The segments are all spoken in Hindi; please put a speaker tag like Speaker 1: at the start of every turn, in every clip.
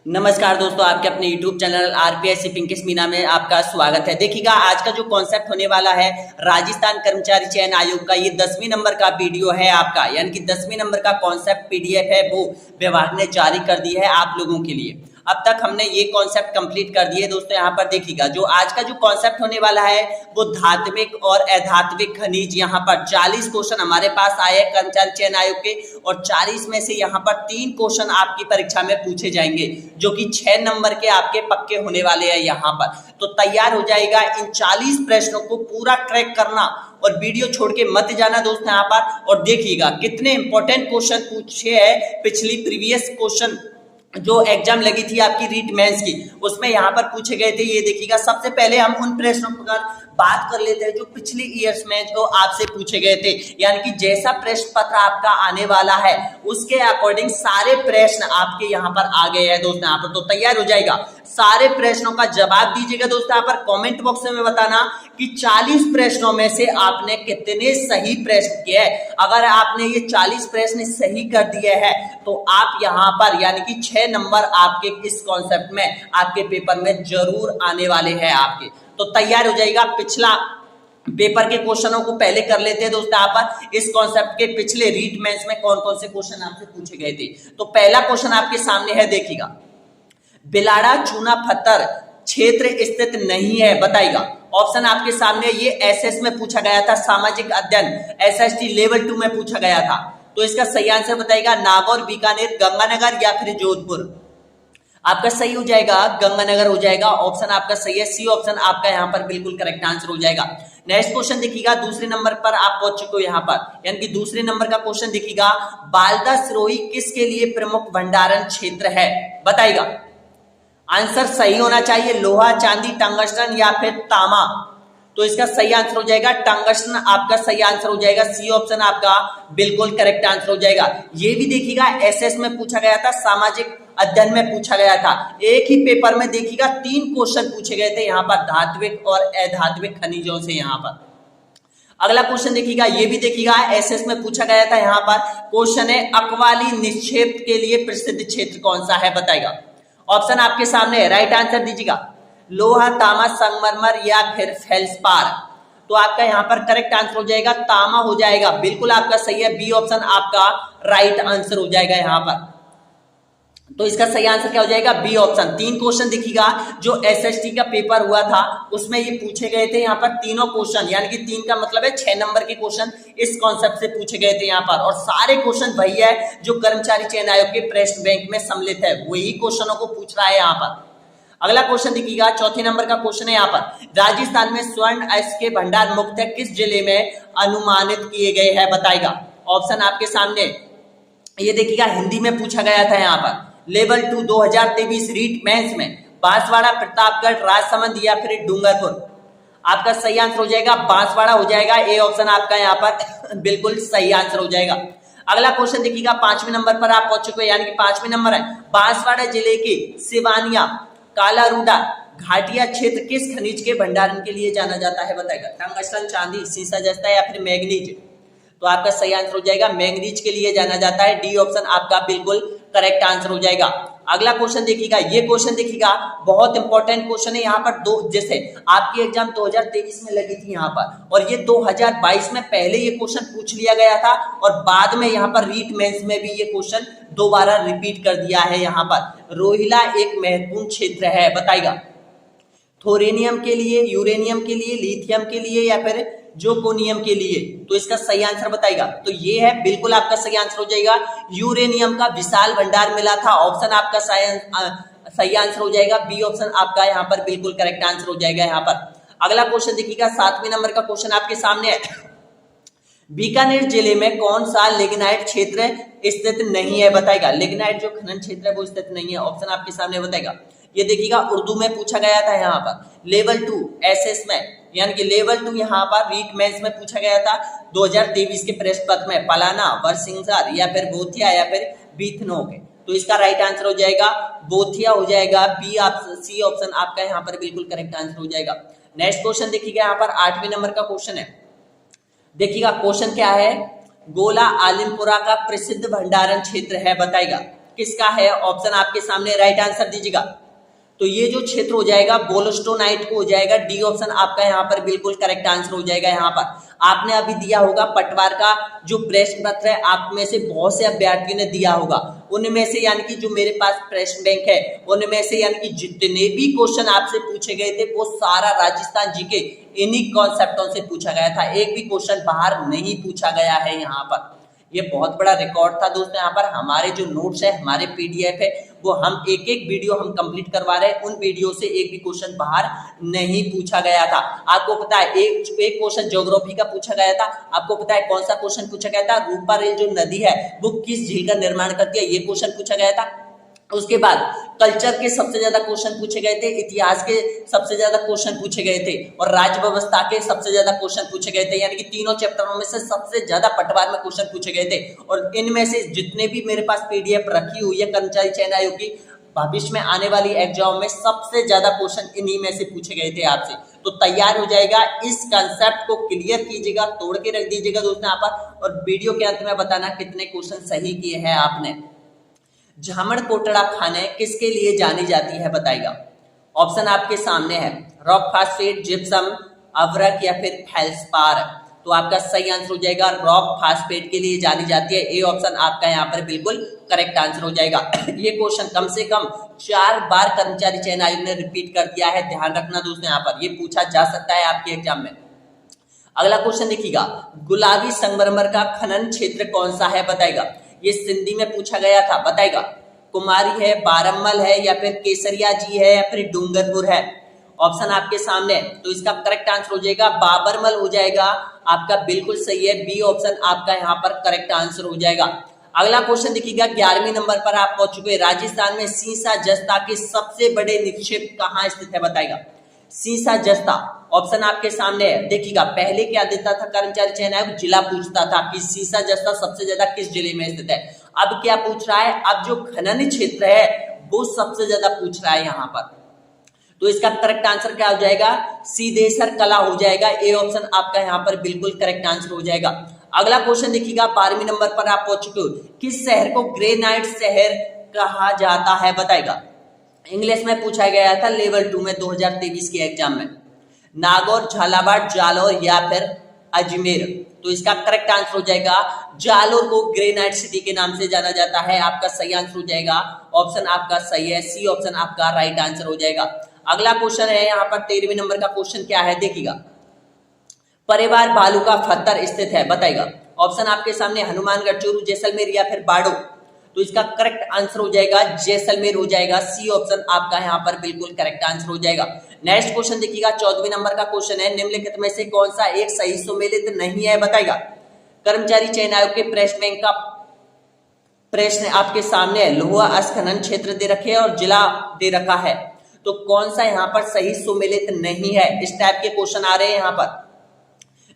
Speaker 1: नमस्कार दोस्तों, आपके अपने YouTube channel RPSC Pinkesh Meena में आपका स्वागत है। देखिएगा, आज का जो कॉन्सेप्ट होने वाला है राजस्थान कर्मचारी चयन आयोग का, ये 10वीं नंबर का वीडियो है आपका, यानी कि 10वीं नंबर का कॉन्सेप्ट पीडीएफ है, वो विभाग ने जारी कर दी है आप लोगों के लिए। अब तक हमने ये कॉन्सेप्ट कंप्लीट कर दिए दोस्तों। यहाँ पर देखिएगा, जो आज का जो कॉन्सेप्ट होने वाला है वो धात्विक और अधात्विक खनिज। यहाँ पर 40 क्वेश्चन हमारे पास आए हैं कर्मचारी चयन आयोग के, और 40 में से यहाँ पर 3 क्वेश्चन आपकी परीक्षा में पूछे जाएंगे, जो कि 6 नंबर के आपके पक्के होने वाले हैं यहाँ पर। तो तैयार हो जाएगा इन 40 प्रश्नों को पूरा क्रैक करना, और वीडियो छोड़ के मत जाना दोस्तों यहाँ पर। और देखिएगा कितने इंपॉर्टेंट क्वेश्चन पूछे हैं पिछली प्रीवियस क्वेश्चन जो एग्जाम लगी थी आपकी रीट मेंस की, उसमें यहाँ पर पूछे गए थे। ये देखिएगा, सबसे पहले हम उन प्रश्नों पर बात कर लेते हैं जो पिछले ईयर्स में जो आपसे पूछे गए थे, यानी कि जैसा प्रश्न पत्र आपका आने वाला है उसके अकॉर्डिंग सारे प्रश्न आपके यहाँ पर आ गए हैं दोस्तों यहाँ पर। तो तैयार हो जाएगा, सारे प्रश्नों का जवाब दीजिएगा दोस्तों यहाँ पर। कमेंट बॉक्स में बताना कि 40 प्रश्नों में से आपने कितने सही प्रश्न किए हैं। अगर आपने ये 40 प्रश्न सही कर दिए हैं तो आप यहाँ पर यानी कि 6 नंबर आपके इस कॉन्सेप्ट में आपके पेपर में जरूर आने वाले हैं आपके। तो तैयार हो जाएगा। पिछला पेपर के क्वेश्चनों को पहले कर लेते हैं दोस्तों यहाँ पर। इस कॉन्सेप्ट के पिछले रीट मेंस में कौन कौन से क्वेश्चन आपसे पूछे गए थे। तो पहला क्वेश्चन आपके सामने है, देखिएगा, बिलाड़ा चूना पत्थर क्षेत्र स्थित नहीं है, बताइएगा। ऑप्शन आपके सामने, ये एसएस में पूछा गया था, सामाजिक अध्ययन एसएसटी लेवल 2 में पूछा गया था। तो इसका सही आंसर बताइएगा, नागौर, बीकानेर, गंगानगर या फिर जोधपुर। आपका सही हो जाएगा गंगानगर हो जाएगा। ऑप्शन आपका सही है, सी ऑप्शन आपका यहाँ पर बिल्कुल करेक्ट आंसर हो जाएगा। नेक्स्ट क्वेश्चन देखिएगा, दूसरे नंबर पर आप पहुंच चुके हो यहाँ पर, यानी कि दूसरे नंबर का क्वेश्चन देखिएगा, बालदा सिरोही किसके लिए प्रमुख भंडारण क्षेत्र है, बताइएगा। आंसर सही होना चाहिए, लोहा, चांदी, टंगस्टन या फिर तांबा। तो इसका सही आंसर हो जाएगा टंगस्टन, आपका सही आंसर हो जाएगा। सी ऑप्शन आपका बिल्कुल करेक्ट आंसर हो जाएगा। ये भी देखिएगा एसएस में पूछा गया था, सामाजिक अध्ययन में पूछा गया था। एक ही पेपर में देखिएगा 3 क्वेश्चन पूछे गए थे यहाँ पर धात्विक और अधात्विक खनिजों से यहाँ पर। अगला क्वेश्चन देखिएगा, ये भी देखिएगा एसएस में पूछा गया था यहाँ पर। क्वेश्चन है, अकवाली निक्षेप के लिए प्रसिद्ध क्षेत्र कौन सा है, बताएगा। ऑप्शन आपके सामने है, राइट आंसर दीजिएगा, लोहा, तांबा, संगमरमर या फिर फेल्सपार। तो आपका यहाँ पर करेक्ट आंसर हो जाएगा तांबा हो जाएगा, बिल्कुल आपका सही है। बी ऑप्शन आपका राइट आंसर हो जाएगा यहाँ पर। तो इसका सही आंसर क्या हो जाएगा, बी ऑप्शन। 3 क्वेश्चन देखिएगा जो एसएसटी का पेपर हुआ था उसमें ये पूछे गए थे यहाँ पर तीनों क्वेश्चन, यानी कि 3 का मतलब है 6 नंबर के क्वेश्चन इस कॉन्सेप्ट से पूछे गए थे यहाँ पर। और सारे क्वेश्चन वही है जो कर्मचारी चयन आयोग के प्रश्न बैंक में सम्मिलित है, वही क्वेश्चनों को पूछ रहा है यहाँ पर। अगला क्वेश्चन देखिएगा, चौथे नंबर का क्वेश्चन है यहाँ पर, राजस्थान में स्वर्ण अयस्क के भंडार मुक्त किस जिले में अनुमानित किए गए हैं, बताएगा। ऑप्शन आपके सामने, ये देखिएगा हिंदी में पूछा गया था यहाँ पर, लेवल 2 2023 रीट मेंस में, बांसवाड़ा, प्रतापगढ़, राजसमंद या फिर डूंगरपुर। आपका सही आंसर हो जाएगा बांसवाड़ा हो जाएगा। ए ऑप्शन आपका यहाँ पर बिल्कुल सही आंसर हो जाएगा। अगला क्वेश्चन देखिएगा, 5वें नंबर पर आप पहुंच चुके हैं, यानी कि 5वें नंबर है, बांसवाड़ा जिले के सिवानिया कालारूडा घाटिया क्षेत्र किस खनिज के भंडारण के लिए जाना जाता है, बताएगा। टंगस्टन, चांदी, सीसा जस्ता या फिर मैग्नीज। तो आपका सही आंसर हो जाएगा मैग्नीज के लिए जाना जाता है। डी ऑप्शन आपका बिल्कुल करेक्ट आंसर हो जाएगा। अगला क्वेश्चन देखिएगा, ये क्वेश्चन देखिएगा बहुत इंपॉर्टेंट क्वेश्चन है यहाँ पर। दो जैसे आपकी एग्जाम 2023 में लगी थी यहाँ पर, और ये 2022 में पहले ये क्वेश्चन पूछ लिया गया था, और बाद में यहाँ पर रीट मेंस में भी ये क्वेश्चन दोबारा रिपीट कर दिया है यहाँ पर। रोहिला एक महत्वपूर्ण क्षेत्र है, बताइएगा। थोरेनियम के लिए, यूरेनियम के लिए, लिथियम के लिए या फिर जोकोनियम के लिए। तो इसका सही आंसर बताइएगा। तो ये है बिल्कुल आपका सही आंसर हो जाएगा, यूरेनियम का विशाल भंडार मिला था। ऑप्शन आपका सही आंसर हो जाएगा, बी ऑप्शन आपका यहाँ पर बिल्कुल करेक्ट आंसर हो जाएगा यहाँ पर। अगला क्वेश्चन देखिएगा, 7वें नंबर का क्वेश्चन आपके सामने है, बीकानेर जिले में कौन सा लिग्नाइट क्षेत्र स्थित नहीं है, बताएगा। लिग्नाइट जो खनन क्षेत्र है वो स्थित नहीं है। ऑप्शन आपके सामने बताएगा। ये देखिएगा उर्दू में पूछा गया था यहाँ पर, लेवल 2 एसएस में, यानी कि लेवल 2 यहाँ पर रीट मेंस में पूछा गया था 2023 के प्रश्न पत्र में, पलाना, बरसिंगार या फिर बोथिया या फिर बीथनोक। तो इसका राइट आंसर हो जाएगा बोथिया हो जाएगा। सी ऑप्शन आपका यहाँ पर बिल्कुल करेक्ट आंसर हो जाएगा। नेक्स्ट क्वेश्चन देखिएगा यहाँ पर 8वें नंबर का क्वेश्चन है, देखिएगा क्वेश्चन क्या है, गोला आलिमपुरा का प्रसिद्ध भंडारण क्षेत्र है, बताइएगा। किसका है? ऑप्शन आपके सामने, राइट आंसर दीजिएगा। तो ये जो क्षेत्र हो जाएगा बोलोस्टोनाइट को हो जाएगा, डी ऑप्शन आपका यहाँ पर बिल्कुल करेक्ट आंसर हो जाएगा। यहाँ पर आपने अभी दिया होगा पटवार का जो प्रश्न पत्र है, आप में से बहुत से अभ्यर्थियों ने दिया होगा, उनमें से यानी कि जो मेरे पास प्रश्न बैंक है उनमें से यानी कि जितने भी क्वेश्चन आपसे पूछे गए थे वो सारा राजस्थान जीके इन्हीं कॉन्सेप्टों से पूछा गया था, एक भी क्वेश्चन बाहर नहीं पूछा गया है। यहाँ पर ये बहुत बड़ा रिकॉर्ड था दोस्तों। यहाँ पर हमारे जो नोट्स है, हमारे पीडीएफ है, वो हम एक एक वीडियो हम कंप्लीट करवा रहे हैं, उन वीडियो से एक भी क्वेश्चन बाहर नहीं पूछा गया था। आपको पता है एक क्वेश्चन ज्योग्राफी का पूछा गया था, आपको पता है कौन सा क्वेश्चन पूछा गया था? रूपा रेल जो नदी है वो किस झील का निर्माण करती है, ये क्वेश्चन पूछा गया था। उसके बाद कल्चर के सबसे ज्यादा क्वेश्चन पूछे गए थे, इतिहास के सबसे ज्यादा क्वेश्चन पूछे गए थे और राज्य व्यवस्था के सबसे ज्यादा क्वेश्चन पूछे गए थे, यानी कि तीनों चैप्टरों में से सबसे ज्यादा पटवार में क्वेश्चन पूछे गए थे। और इनमें से जितने भी मेरे पास पीडीएफ रखी हुई है कर्मचारी चयन आयोग की, भविष्य में आने वाली एग्जाम में सबसे ज्यादा क्वेश्चन इन्हीं में से पूछे गए थे आपसे। तो तैयार हो जाएगा, इस कंसेप्ट को क्लियर कीजिएगा, तोड़ के रख दीजिएगा दोस्तों यहाँ पर, और वीडियो के अंत में बताना कितने क्वेश्चन सही किए हैं आपने। झामड़ कोटड़ा खाने किसके लिए जानी जाती है बताइएगा। ऑप्शन आपके सामने है, रॉक फास्फेट, जिप्सम, अवरक या फिर फेल्सपार। तो आपका सही आंसर हो जाएगा रॉक फास्फेट के लिए जानी जाती है, ए ऑप्शन आपका यहाँ पर बिल्कुल करेक्ट आंसर हो जाएगा। ये क्वेश्चन कम से कम 4 बार कर्मचारी चयन आयोग ने रिपीट कर दिया है, ध्यान रखना दोस्तों, यहाँ पर ये पूछा जा सकता है आपके एग्जाम में। अगला क्वेश्चन देखिएगा, गुलाबी संगमरमर का खनन क्षेत्र कौन सा है बताएगा। ये सिंधी में पूछा गया था, बताएगा कुमारी है, बारम्मल है या फिर केसरिया जी है या फिर डूंगरपुर है। ऑप्शन आपके सामने, तो इसका करेक्ट आंसर हो जाएगा बाबरमल हो जाएगा, आपका बिल्कुल सही है, बी ऑप्शन आपका यहाँ पर करेक्ट आंसर हो जाएगा। अगला क्वेश्चन देखिएगा, 11वीं नंबर पर आप पहुंच चुके। राजस्थान में सीसा जस्ता के सबसे बड़े निक्षेप कहाँ स्थित है बताएगा। सीसा जस्ता ऑप्शन आपके सामने है, देखिएगा पहले क्या देता था कर्मचारी चयन आयोग, जिला पूछता था कि सीसा जस्ता सबसे ज्यादा किस जिले में स्थित है। अब क्या पूछ रहा है, अब जो खनन क्षेत्र है वो सबसे ज्यादा पूछ रहा है यहाँ पर। तो इसका करेक्ट आंसर क्या हो जाएगा, सीदेसर कला हो जाएगा, ए ऑप्शन आपका यहाँ पर बिल्कुल करेक्ट आंसर हो जाएगा। अगला क्वेश्चन देखिएगा, 12वीं नंबर पर आप पहुंच चुके हो। किस शहर को ग्रेनाइट शहर कहा जाता है बताएगा। इंग्लिश में पूछा गया था लेवल 2 में 2023 के एग्जाम में। नागौर, झालावाड़, जालौर या फिर अजमेर। तो इसका करेक्ट आंसर हो जाएगा जालौर को ग्रेनाइट सिटी के नाम से जाना जाता है, आपका सही आंसर हो जाएगा, ऑप्शन आपका सही है, सी ऑप्शन आपका राइट आंसर हो जाएगा। अगला क्वेश्चन है यहाँ पर 13वीं नंबर का क्वेश्चन क्या है देखिएगा, परिवार भालू का पत्थर स्थित है बताएगा। ऑप्शन आपके सामने, हनुमानगढ़, चूरू, जैसलमेर या फिर बाड़ो। तो इसका करेक्ट आंसर हो जाएगा जैसलमेर हो जाएगा, सी ऑप्शन आपका यहाँ पर बिल्कुल करेक्ट आंसर हो जाएगा। नेक्स्ट क्वेश्चन देखिएगा, 14वीं नंबर का क्वेश्चन है, निम्नलिखित में से कौन सा एक सही सुमेलित नहीं है बताएगा। कर्मचारी चयन आयोग के प्रश्न बैंक का प्रश्न आपके सामने है, लोहा अस्खनन क्षेत्र दे रखे हैं और जिला दे रखा है, तो कौन सा यहाँ पर सही सुमेलित नहीं है। इस टाइप के क्वेश्चन आ रहे हैं यहाँ पर,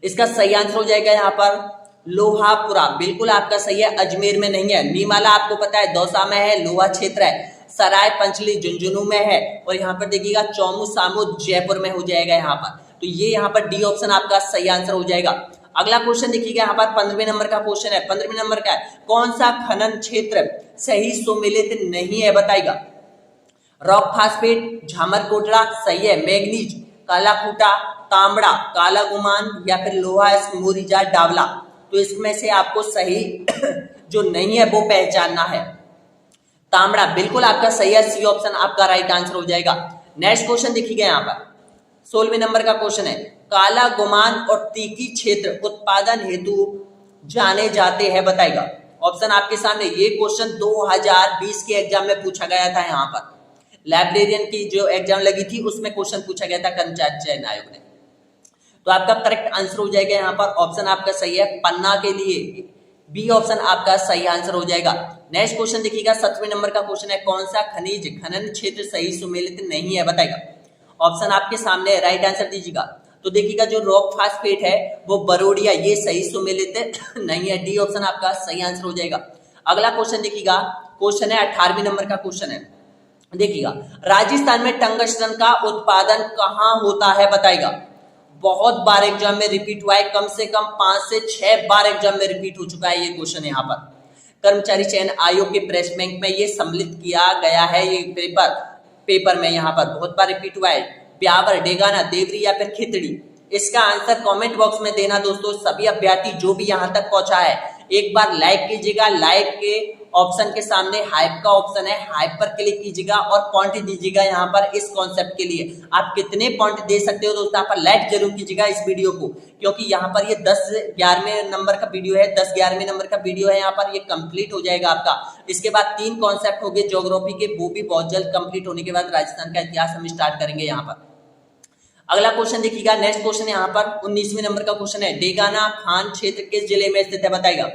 Speaker 1: इसका सही आंसर हो जाएगा यहाँ पर लोहापुरा, बिल्कुल आपका सही है, अजमेर में नहीं है। नीमाला आपको पता है दौसा में है, लोहा क्षेत्र है। सराय पंचली झुंझुनू में है, और यहाँ पर देखिएगा चौमू सामू जयपुर में हो जाएगा यहाँ पर। तो ये यहाँ पर डी ऑप्शन आपका सही आंसर हो जाएगा। अगला क्वेश्चन देखिएगा यहाँ पर 15वें नंबर का क्वेश्चन है। 15वें नंबर का है, कौन सा खनन क्षेत्र सही सुमेलित नहीं है बताएगा। रॉक फास्फेट, झामर कोटड़ा सही है, मैग्नीज, काला खूटा, तांबड़ा, काला गुमान या फिर लोहा मोरिजा डावला। तो इसमें से आपको सही जो नहीं है वो पहचानना है। तांबड़ा बिल्कुल आपका सही है, सी ऑप्शन आपका राइट आंसर हो जाएगा। नेक्स्ट क्वेश्चन देखिएगा यहाँ पर 16वें नंबर का क्वेश्चन है, काला गुमान और तीखी क्षेत्र उत्पादन हेतु जाने जाते हैं बताएगा। ऑप्शन आपके सामने, ये क्वेश्चन 2020 के एग्जाम में पूछा गया था। यहाँ पर लाइब्रेरियन की जो एग्जाम लगी थी उसमें क्वेश्चन पूछा गया था कर्मचारी चयन आयोग ने। तो आपका करेक्ट आंसर हो जाएगा यहाँ पर, ऑप्शन आपका सही है, पन्ना के लिए बी ऑप्शन आपका सही आंसर हो जाएगा। नेक्स्ट क्वेश्चन देखिएगा 17वें नंबर का क्वेश्चन है, कौन सा खनिज खनन क्षेत्र सही सुमेलित नहीं है बताएगा। ऑप्शन आपके सामने, राइट आंसर दीजिएगा। तो देखिएगा जो रॉक फास्फेट है वो बरोडिया, ये सही सुमेलित नहीं है, डी ऑप्शन आपका सही आंसर हो जाएगा। अगला क्वेश्चन देखिएगा, क्वेश्चन है 18वें नंबर का क्वेश्चन है, देखिएगा राजस्थान में टंगस्टन का उत्पादन कहाँ होता है बताएगा। बहुत बार एग्जाम में रिपीट हुआ है, कम से कम 5 से 6 बार एग्जाम में रिपीट हो चुका है ये क्वेश्चन यहाँ पर। कर्मचारी चयन आयोग के प्रेस बैंक में ये सम्मिलित किया गया है। ये पेपर में यहाँ पर बहुत बार रिपीट हुआ है। ब्यावर, डेगाना, देवरी या फिर खितड़ी। इसका आंसर कमेंट बॉक्स में देना दोस्तों। सभी अभ्यर्थी जो भी यहाँ तक पहुंचा है एक बार लाइक कीजिएगा। लाइक के ऑप्शन के सामने हाइप का ऑप्शन है, हाइप पर क्लिक कीजिएगा और पॉइंट दीजिएगा यहाँ पर इस कॉन्सेप्ट के लिए। आप कितने पॉइंट दे सकते हो दोस्तों, यहाँ पर लाइक जरूर कीजिएगा इस वीडियो को, क्योंकि यहाँ पर ये 10-11वें नंबर का वीडियो है, 10-11वें नंबर का वीडियो है। यहाँ पर ये कंप्लीट हो जाएगा आपका। इसके बाद 3 कॉन्सेप्ट हो गए ज्योग्राफी के, वो भी बहुत जल्द कंप्लीट होने के बाद राजस्थान का इतिहास हम स्टार्ट करेंगे यहाँ पर। अगला क्वेश्चन देखिएगा, नेक्स्ट क्वेश्चन यहाँ पर 19वें नंबर का क्वेश्चन है। डेगाना खान क्षेत्र किस जिले में स्थित है बताइएगा।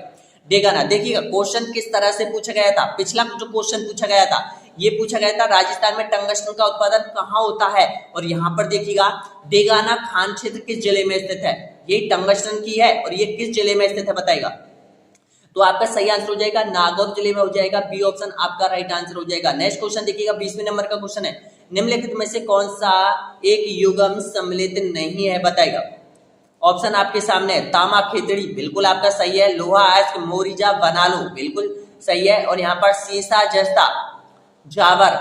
Speaker 1: डेगाना, देखिएगा क्वेश्चन किस तरह से पूछा गया था। पिछला जो क्वेश्चन पूछा गया था ये पूछा गया था राजस्थान में टंगस्टन का उत्पादन कहाँ होता है, और यहाँ पर देखिएगा डेगाना खान क्षेत्र किस जिले में स्थित है। ये टंगस्टन की है और ये किस जिले में स्थित है बताइएगा। तो आपका सही आंसर हो जाएगा नागौर जिले में हो जाएगा। बी ऑप्शन आपका राइट आंसर हो जाएगा। नेक्स्ट क्वेश्चन देखिएगा 20वें नंबर का क्वेश्चन है। निम्नलिखित में से कौन सा एक युग्म सम्मिलित नहीं है बताएगा। ऑप्शन आपके सामने है। तामा, खेतड़ी, बिल्कुल आपका सही है। लोहा, अयस्क, मोरिजा, बनालो, बिल्कुल सही है। और यहाँ पर सीसा, जस्ता, जावर,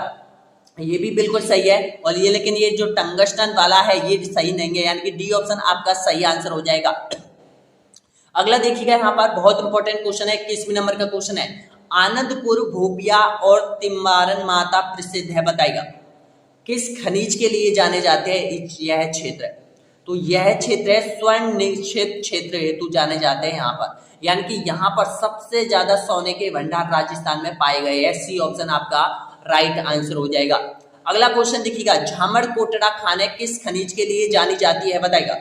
Speaker 1: ये भी बिल्कुल सही है। और ये लेकिन ये जो टंगस्टन वाला है ये सही नहीं है, यानी कि डी ऑप्शन आपका सही आंसर हो जाएगा। अगला देखिएगा यहाँ पर बहुत इंपॉर्टेंट क्वेश्चन है, 21वें नंबर का क्वेश्चन है। आनंदपुर, भोपिया और तिम्मारन माता प्रसिद्ध है बताइएगा। किस खनिज के लिए जाने जाते हैं यह क्षेत्र। तो यह क्षेत्र है स्वर्ण निक्षेप क्षेत्र हेतु जाने जाते हैं यहाँ पर, यानी कि यहाँ पर सबसे ज्यादा सोने के भंडार राजस्थान में पाए गए हैं। सी ऑप्शन आपका राइट आंसर हो जाएगा। अगला क्वेश्चन देखिएगा, झामड़ कोटड़ा खाने किस खनिज के लिए जानी जाती है बताइएगा।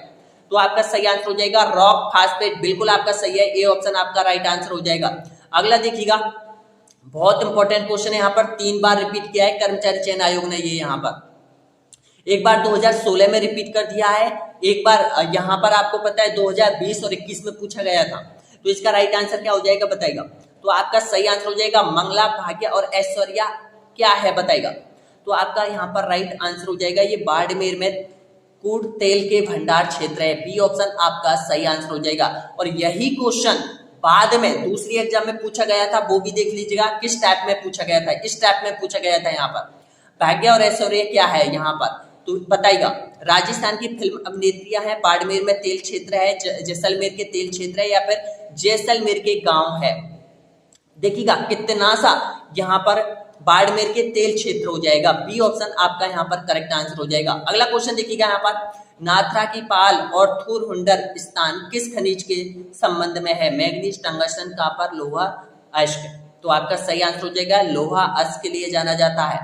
Speaker 1: तो आपका सही आंसर हो जाएगा रॉक फास्फेट, बिल्कुल आपका सही है। ए ऑप्शन आपका राइट आंसर हो जाएगा। अगला देखिएगा बहुत इंपॉर्टेंट क्वेश्चन है, यहाँ पर 3 बार रिपीट किया है कर्मचारी चयन आयोग ने। ये यहाँ पर एक बार 2016 में रिपीट कर दिया है, एक बार यहाँ पर आपको पता है 2020 और 21 में पूछा गया था। तो इसका राइट आंसर क्या हो जाएगा बताइएगा। तो आपका सही आंसर हो जाएगा मंगला, भाग्य और ऐश्वर्या क्या है बताइएगा। तो आपका यहाँ पर राइट आंसर हो जाएगा ये बाड़मेर में कूड़ तेल के भंडार क्षेत्र है। बी ऑप्शन आपका सही आंसर हो जाएगा। और यही क्वेश्चन बाद में दूसरी एग्जाम में पूछा गया था, वो भी देख लीजिएगा किस टाइप में पूछा गया था। इस टाइप में पूछा गया था यहाँ पर भाग्य और ऐश्वर्या क्या है यहाँ पर, तो बताइएगा। राजस्थान की फिल्म अभिनेत्रियां हैं, बाड़मेर में तेल क्षेत्र है, जैसलमेर के तेल क्षेत्र है, या फिर जैसलमेर के गांव है। देखिएगा कितना सा यहाँ पर बाड़मेर के तेल क्षेत्र हो जाएगा। बी ऑप्शन आपका यहाँ पर करेक्ट आंसर हो जाएगा। अगला क्वेश्चन देखिएगा यहाँ पर नाथरा की पाल और थुरहुंडर स्थान किस खनिज के संबंध में है। मैग्नीज, टंगस्टन, कॉपर, लोहा, अयस्क। तो आपका सही आंसर हो जाएगा लोहा अयस्क के लिए जाना जाता है।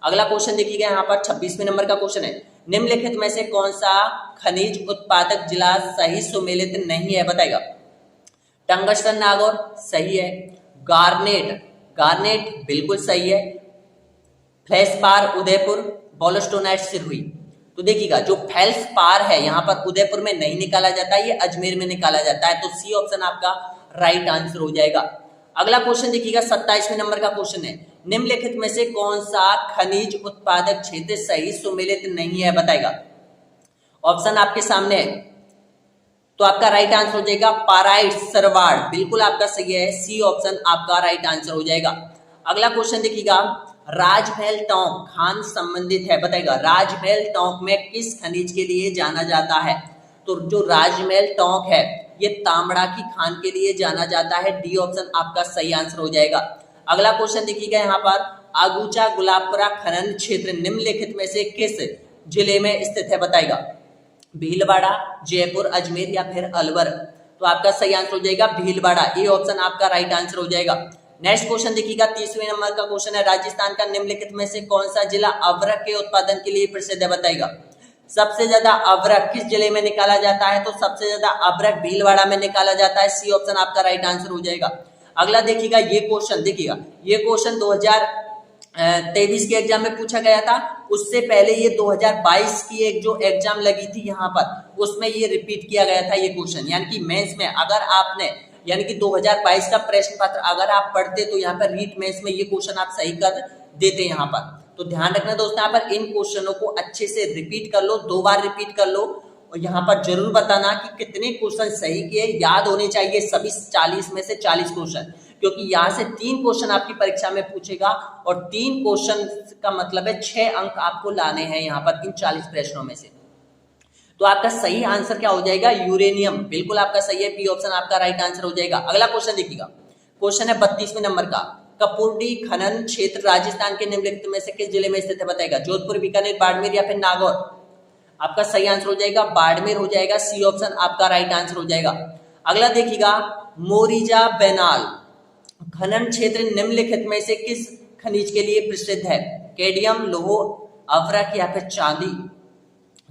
Speaker 1: अगला क्वेश्चन देखिएगा यहाँ पर 26वें नंबर का क्वेश्चन है। निम्नलिखित में से कौन सा खनिज उत्पादक जिला सही सुमेलित नहीं है बताइएगा। टंगस्टन नागौर सही है। गार्नेट बिल्कुल सही है। फेल्सपार उदयपुर, बोलस्टोनाइट सिरहुई। तो देखिएगा जो फेल्सपार है यहाँ पर उदयपुर में नहीं निकाला जाता है, ये अजमेर में निकाला जाता है। तो सी ऑप्शन आपका राइट आंसर हो जाएगा। अगला क्वेश्चन देखिएगा 27वें नंबर का क्वेश्चन है। निम्नलिखित में से कौन सा खनिज उत्पादक क्षेत्र सही सुमेलित नहीं है बताइएगा। ऑप्शन आपके सामने है, तो आपका राइट आंसर हो जाएगा पाराइट, सरवाड़, बिल्कुल आपका सही है। सी ऑप्शन आपका राइट आंसर हो जाएगा। अगला क्वेश्चन देखिएगा राजमहल टोंक खान संबंधित है बताइएगा। राजमहल टोंक में किस खनिज के लिए जाना जाता है। तो जो राजमहल टोंक है ये तांबड़ा की खान के लिए जाना जाता है। डी ऑप्शन आपका सही आंसर हो जाएगा। अगला क्वेश्चन देखिएगा यहाँ पर आगूचा गुलाबपुरा खनन क्षेत्र निम्नलिखित में से किस जिले में स्थित है बताइएगा। भीलवाड़ा, जयपुर, अजमेर या फिर अलवर। तो आपका सही आंसर हो जाएगा भीलवाड़ा। ए ऑप्शन आपका राइट आंसर हो जाएगा। नेक्स्ट क्वेश्चन देखिएगा 30वें नंबर का क्वेश्चन है। राजस्थान का निम्नलिखित में से कौन सा जिला अवरक के उत्पादन के लिए प्रसिद्ध है बताइएगा। सबसे ज्यादा अवरक किस जिले में निकाला जाता है। तो सबसे ज्यादा अवरक भीलवाड़ा में निकाला जाता है। सी ऑप्शन आपका राइट आंसर हो जाएगा। अगला देखिएगा ये क्वेश्चन, देखिएगा ये क्वेश्चन 2023 के एग्जाम में पूछा गया था। उससे पहले ये 2022 की एक जो एग्जाम लगी थी यहाँ पर उसमें ये रिपीट किया गया था ये क्वेश्चन। यानी कि मेंस में अगर आपने यानी कि 2022 का प्रश्न पत्र अगर आप पढ़ते तो यहाँ पर रीट मेंस में ये क्वेश्चन आप सही कर देते यहाँ पर। तो ध्यान रखना दोस्तों, यहाँ पर इन क्वेश्चनों को अच्छे से रिपीट कर लो, 2 बार रिपीट कर लो और यहाँ पर जरूर बताना कि कितने क्वेश्चन सही किए। याद होने चाहिए सभी 40 में से 40 क्वेश्चन, क्योंकि यहाँ से 3 क्वेश्चन आपकी परीक्षा में पूछेगा और 3 क्वेश्चन का मतलब है 6 अंक आपको लाने हैं यहाँ पर इन 40 प्रश्नों में से। तो आपका सही आंसर क्या हो जाएगा? यूरेनियम। बिल्कुल आपका सही है, बी ऑप्शन आपका राइट आंसर हो जाएगा। अगला क्वेश्चन देखिएगा, क्वेश्चन है 32वें नंबर का। कपूरडी खनन क्षेत्र राजस्थान के निम्नलिखित में से किस जिले में स्थित है बताएगा? जोधपुर, बीकानेर, बाड़मेर या फिर नागौर? आपका सही आंसर हो जाएगा बाड़मेर हो जाएगा, सी ऑप्शन आपका राइट आंसर हो जाएगा। अगला देखिएगा, मोरिजा बेनाल खनन क्षेत्र निम्नलिखित में से किस खनिज के लिए प्रसिद्ध है? कैडमियम, लौह, अवरक या फिर चांदी?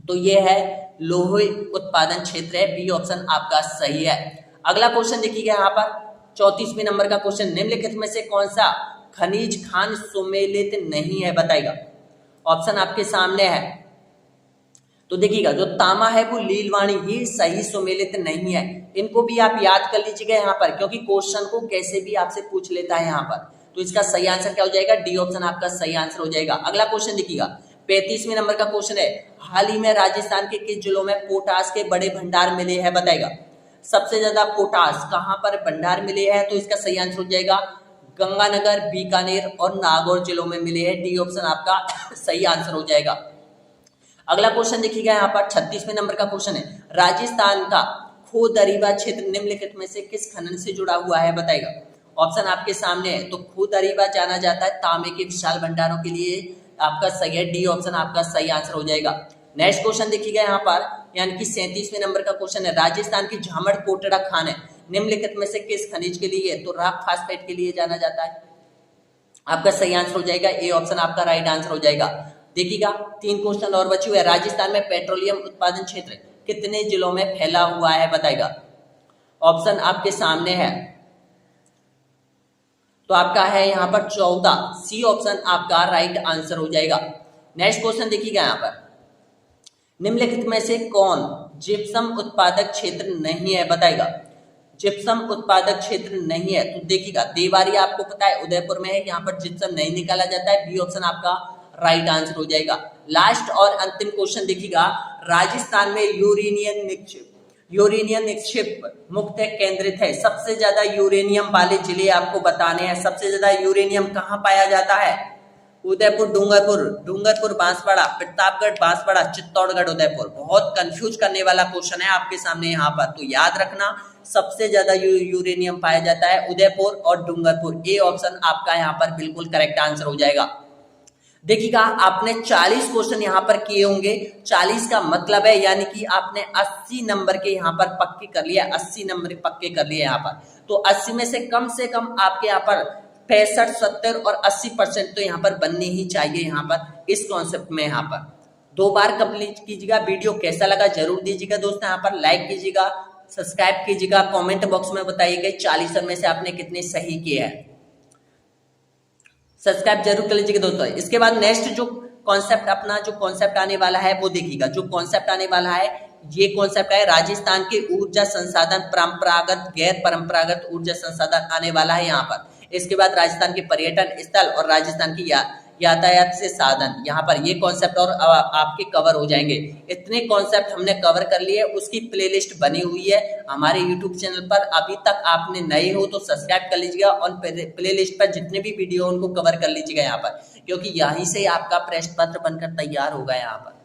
Speaker 1: तो ये है लोहे उत्पादन क्षेत्र है, बी ऑप्शन आपका सही है। अगला क्वेश्चन देखिएगा यहाँ पर 34वें नंबर का क्वेश्चन, निम्नलिखित में से कौन सा खनिज खान सुमेलित नहीं है बताएगा? ऑप्शन आपके सामने है। तो देखिएगा, जो तांबा है वो लीलवाणी, ये सही सुमेलित नहीं है। इनको भी आप याद कर लीजिएगा यहाँ पर, क्योंकि क्वेश्चन को कैसे भी आपसे पूछ लेता है यहाँ पर। तो इसका सही आंसर क्या हो जाएगा? डी ऑप्शन आपका सही आंसर हो जाएगा। अगला क्वेश्चन देखिएगा 35वें नंबर का क्वेश्चन है, हाल ही में राजस्थान के किस जिलों में पोटास के बड़े भंडार मिले हैं बताएगा? सबसे ज्यादा पोटास कहां पर भंडार मिले हैं? तो इसका सही आंसर हो जाएगा गंगानगर, बीकानेर और नागौर जिलों में मिले हैं, डी ऑप्शन आपका सही आंसर हो जाएगा। अगला क्वेश्चन देखिएगा यहाँ पर 36वें नंबर का क्वेश्चन है, राजस्थान का खोदरीबा क्षेत्र निम्नलिखित में से किस खनन से जुड़ा हुआ है बताएगा? ऑप्शन आपके सामने है। तो खोदरीबा जाना जाता है तांबे के विशाल भंडारों के लिए, आपका सही है, डी ऑप्शन आपका सही आंसर हो जाएगा। नेक्स्ट क्वेश्चन देखिएगा यहाँ पर, यानी कि 37वें नंबर का क्वेश्चन है, राजस्थान की झामड़ कोटड़ा खान है निम्नलिखित में से किस खनिज के लिए? तो रॉक फास्फेट के लिए जाना जाता है, आपका सही आंसर हो जाएगा, ए ऑप्शन आपका राइट आंसर हो जाएगा। देखिएगा 3 क्वेश्चन और बचे हुए, राजस्थान में पेट्रोलियम उत्पादन क्षेत्र कितने जिलों में फैला हुआ है बताएगा? ऑप्शन आपके सामने है। तो आपका है यहाँ पर 14, सी ऑप्शन आपका राइट आंसर हो जाएगा। नेक्स्ट क्वेश्चन देखिएगा यहाँ पर, निम्नलिखित में से कौन जिप्सम उत्पादक क्षेत्र नहीं है बताएगा? जिप्सम उत्पादक क्षेत्र नहीं है, तो देखिएगा देवारी आपको पता है उदयपुर में है, यहाँ पर जिप्सम नहीं निकाला जाता है, बी ऑप्शन आपका राइट आंसर हो जाएगा। लास्ट और अंतिम क्वेश्चन देखिएगा, राजस्थान में यूरेनियम निक्षेप मुक्त केंद्रित है, सबसे ज्यादा यूरेनियम वाले जिले आपको बताने हैं। सबसे ज्यादा यूरेनियम कहाँ पाया जाता है? उदयपुर, डूंगरपुर, बांसवाड़ा, प्रतापगढ़, बांसवाड़ा, चित्तौड़गढ़, उदयपुर। बहुत कंफ्यूज करने वाला क्वेश्चन है आपके सामने यहाँ पर, तो याद रखना सबसे ज्यादा यूरेनियम पाया जाता है उदयपुर और डूंगरपुर, ए ऑप्शन आपका यहाँ पर बिल्कुल करेक्ट आंसर हो जाएगा। देखिएगा आपने 40 क्वेश्चन यहाँ पर किए होंगे, 40 का मतलब है यानी कि आपने 80 नंबर के यहाँ पर पक्के कर लिया, 80 नंबर पक्के कर लिए यहाँ पर। तो 80 में से कम आपके यहाँ पर 65, 70 और 80% तो यहाँ पर बननी ही चाहिए यहाँ पर इस कॉन्सेप्ट में। यहाँ पर 2 बार कंप्लीट कीजिएगा। वीडियो कैसा लगा जरूर दीजिएगा दोस्तों, यहाँ पर लाइक कीजिएगा, सब्सक्राइब कीजिएगा, कमेंट बॉक्स में बताइएगा 40 में से आपने कितने सही किए हैं। सब्सक्राइब जरूर कर लीजिएगा दोस्तों। इसके बाद नेक्स्ट जो कॉन्सेप्ट आने वाला है वो देखिएगा। जो कॉन्सेप्ट आने वाला है ये कॉन्सेप्ट है राजस्थान के ऊर्जा संसाधन, परंपरागत गैर परंपरागत ऊर्जा संसाधन आने वाला है यहाँ पर। इसके बाद राजस्थान के पर्यटन स्थल और राजस्थान की यातायात से साधन, यहाँ पर ये कॉन्सेप्ट और आपके कवर हो जाएंगे। इतने कॉन्सेप्ट हमने कवर कर लिए, उसकी प्लेलिस्ट बनी हुई है हमारे यूट्यूब चैनल पर। अभी तक आपने नए हो तो सब्सक्राइब कर लीजिएगा और प्लेलिस्ट पर जितने भी वीडियो उनको कवर कर लीजिएगा यहाँ पर, क्योंकि यहीं से आपका प्रश्न पत्र बनकर तैयार होगा यहाँ पर।